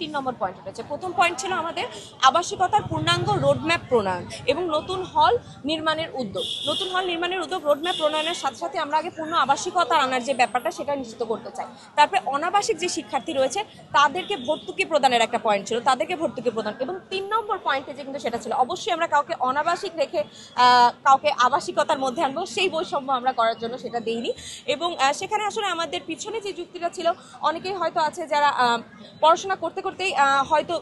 3 নম্বর point রয়েছে। প্রথম point ছিল আমাদের আবাসিকতার পূর্ণাঙ্গ রোডম্যাপ প্রণয়ন এবং নতুন হল নির্মাণের উদ্যোগ। নতুন হল নির্মাণের উদ্যোগ রোডম্যাপ প্রণয়নের সাথে সাথে আমরা আগে পূর্ণ আবাসিকতা আনার যে ব্যাপারটা সেটা নিশ্চিত করতে চাই। তারপরে অনাবাসিক যে শিক্ষার্থী রয়েছে তাদেরকে ভর্তুকি প্রদানের একটা পয়েন্ট ছিল, তাদেরকে ভর্তুকি প্রদান। এবং 3 নম্বর পয়েন্টে যে কিন্তু সেটা ছিল অবশ্যই আমরা কাউকে অনাবাসিক রেখে কাউকে আবাসিকতার মধ্যে আনবো সেই বৈষম্য আমরা করার জন্য সেটা দেইনি। এবং সেখানে আসলে আমাদের পিছনে যে যুক্তিটা ছিল, অনেকেই হয়তো আছে যারা পড়াশোনা করতে করতেই হয়তো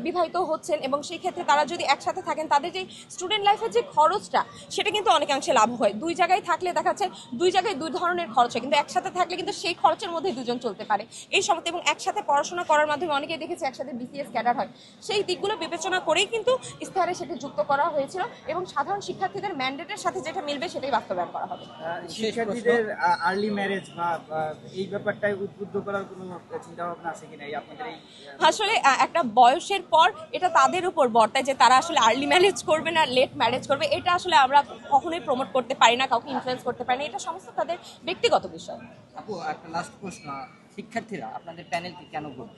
বিবাহিত হচ্ছেন এবং সেই ক্ষেত্রে তারা যদি একসাথে থাকেন তাদের যে স্টুডেন্ট লাইফের যে খরচটা সেটা কিন্তু অনেকাংশে লাভ হয়। দুই জায়গায় থাকলে দেখা যাচ্ছে দুই জায়গায় দুই ধরনের খরচ হয়, কিন্তু একসাথে থাকলে কিন্তু সেই খরচের মধ্যে দুজন চলতে পারে এই সময়। এবং একসাথে পড়াশোনা করার মাধ্যমে অনেকেই দেখেছে একসাথে বিসিএস ক্যাডার হয়। সেই দিকগুলো বিবেচনা করেই কিন্তু ইস্তেহারে সেটা যুক্ত করা হয়েছিল এবং সাধারণ শিক্ষার্থীদের ম্যান্ডেটের সাথে যেটা মিলবে সেটাই বাস্তবায়ন করা হবে। শিক্ষার্থীদের আর্লি ম্যারেজ বা এই ব্যাপারটাই উদ্বুদ্ধ করার কোনো চিন্তা ভাবনা আছে কিনা আপনাদের? আসলে একটা বয়সের পর এটা তাদের উপর বর্তায় যে তারা আসলে আর্লি ম্যারেজ করবে না লেট ম্যারেজ করবে, এটা আসলে আমরা কখনোই প্রমোট করতে পারি না, কাউকে ইনফ্লুয়েন্স করতে পারি না, এটা সমস্ত তাদের ব্যক্তিগত বিষয়। আপু, একটা লাস্ট প্রশ্ন, শিক্ষার্থীরা আপনাদের প্যানেলটি কেন করবে?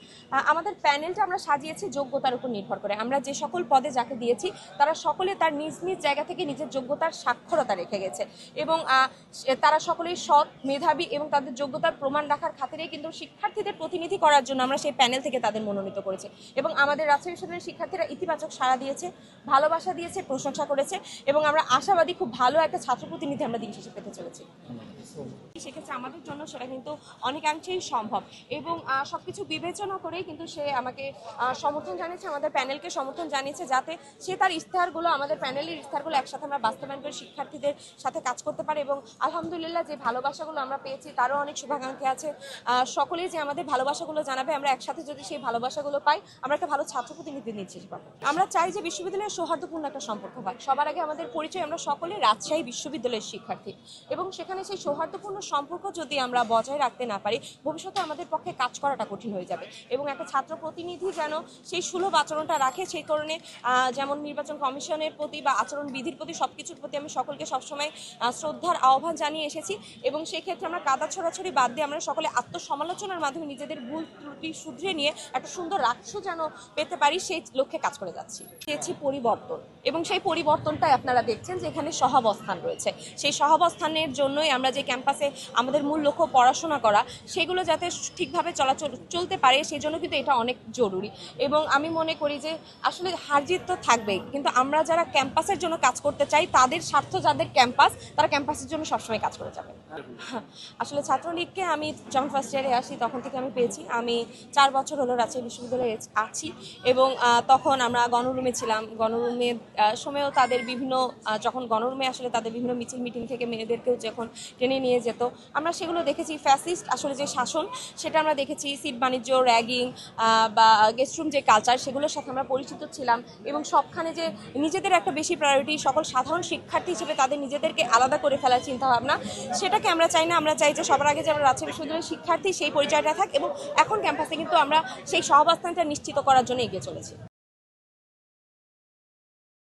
আমাদের প্যানেলটা আমরা সাজিয়েছি যোগ্যতার উপর নির্ভর করে। আমরা যে সকল পদে যাকে দিয়েছি তারা সকলে তার নিজ নিজ জায়গা থেকে নিজের যোগ্যতার সাক্ষরতা রেখে গেছে এবং তারা সকলেই সৎ, মেধাবী এবং তাদের যোগ্যতার প্রমাণ রাখার খাতিরেই কিন্তু শিক্ষার্থীদের প্রতিনিধি করার জন্য আমরা সেই প্যানেল থেকে তাদের মনোনীত করেছি। এবং আমাদের রাজশাহী বিশ্ববিদ্যালয়ের শিক্ষার্থীরা ইতিবাচক সাড়া দিয়েছে, ভালোবাসা দিয়েছে, প্রশংসা করেছে এবং আমরা আশাবাদী খুব ভালো একটা ছাত্র প্রতিনিধি আমরা দিন শেষে পেতে চলেছি। সেক্ষেত্রে আমাদের জন্য সেটা কিন্তু অনেকাংশেই সম্ভব এবং সবকিছু বিবেচনা করেই কিন্তু সে আমাকে সমর্থন জানিয়েছে, আমাদের প্যানেলকে সমর্থন জানিয়েছে, যাতে সে তার ইস্তেহারগুলো, আমাদের প্যানেলের ইস্তেহারগুলো একসাথে আমরা বাস্তবায়ন করে শিক্ষার্থীদের সাথে কাজ করতে পারি। এবং আলহামদুলিল্লাহ যে ভালোবাসাগুলো আমরা পেয়েছি তারও অনেক শুভাকাঙ্ক্ষী আছে। সকলেই যে আমাদের ভালোবাসাগুলো জানাবে, আমরা একসাথে যদি সেই ভালোবাসাগুলো পাই আমরা একটা ভালো ছাত্র প্রতিনিধি নিচ্ছি পাবো। আমরা চাই যে বিশ্ববিদ্যালয়ের সৌহার্দ্যপূর্ণ একটা সম্পর্ক হয়। সবার আগে আমাদের পরিচয়, আমরা সকলে রাজশাহী বিশ্ববিদ্যালয়ের শিক্ষার্থী এবং সেখানে সেই সৌহার্দ্যপূর্ণ সম্পর্ক যদি আমরা বজায় রাখতে না পারি ভবিষ্যতে আমাদের পক্ষে কাজ করাটা কঠিন হয়ে যাবে। এবং একটা ছাত্র প্রতিনিধি যেন সেই সুলভ আচরণটা রাখে, সেই কারণে যেমন নির্বাচন কমিশনের প্রতি বা আচরণ বিধির প্রতি সবকিছুর প্রতি আমি সকলকে সবসময় শ্রদ্ধার আহ্বান জানিয়ে এসেছি। এবং সেই ক্ষেত্রে আমরা কাদা ছড়াছড়ি বাদ দিয়ে আমরা সকলে আত্মসমালোচনার মাধ্যমে নিজেদের ভুল ত্রুটি শুধরে নিয়ে একটা সুন্দর রাষ্ট্র যেন পেতে পারি সেই লক্ষ্যে কাজ করে যাচ্ছি। চেয়েছি পরিবর্তন এবং সেই পরিবর্তনটাই আপনারা দেখছেন যে এখানে সহাবস্থান রয়েছে। সেই সহাবস্থানের জন্যই আমরা যে ক্যাম্পাসে আমাদের মূল লক্ষ্য পড়াশোনা করা, সেগুলো যাতে ঠিকভাবে চলতে পারে সেই জন্য কিন্তু এটা অনেক জরুরি। এবং আমি মনে করি যে আসলে হারজিত তো থাকবেই, কিন্তু আমরা যারা ক্যাম্পাসের জন্য কাজ করতে চাই তাদের স্বার্থ যাদের ক্যাম্পাস, তারা ক্যাম্পাসের জন্য সবসময় কাজ করে যাবে। আসলে ছাত্রলীগকে আমি যখন ফার্স্ট ইয়ারে আসি তখন থেকে আমি পেয়েছি। আমি 4 বছর হলো রাজশাহী বিশ্ববিদ্যালয়ে আছি এবং তখন আমরা গণরুমে ছিলাম। গণরুমের সময়ও তাদের বিভিন্ন যখন গণরুমে আসলে তাদের বিভিন্ন মিছিল মিটিং থেকে মেয়েদেরকেও যখন টেনে নিয়ে যেত আমরা সেগুলো দেখেছি। ফ্যাসিস্ট আসলে যে শাসন সেটা আমরা দেখেছি, সিট বাণিজ্য, র্যাগিং বা গেস্টরুম যে কালচার সেগুলোর সাথে আমরা পরিচিত ছিলাম। এবং সবখানে যে নিজেদের একটা বেশি প্রায়োরিটি, সকল সাধারণ শিক্ষার্থী হিসেবে তাদের নিজেদেরকে আলাদা করে ফেলার চিন্তাভাবনা, সেটাকে আমরা চাই না। আমরা চাই যে সবার আগে যে আমরা রাজশাহী বিশ্ববিদ্যালয়ের শিক্ষার্থী সেই পরিচয়টা থাক এবং এখন ক্যাম্পাসে কিন্তু আমরা সেই সহাবস্থানটা নিশ্চিত করার জন্য এগিয়ে চলেছি।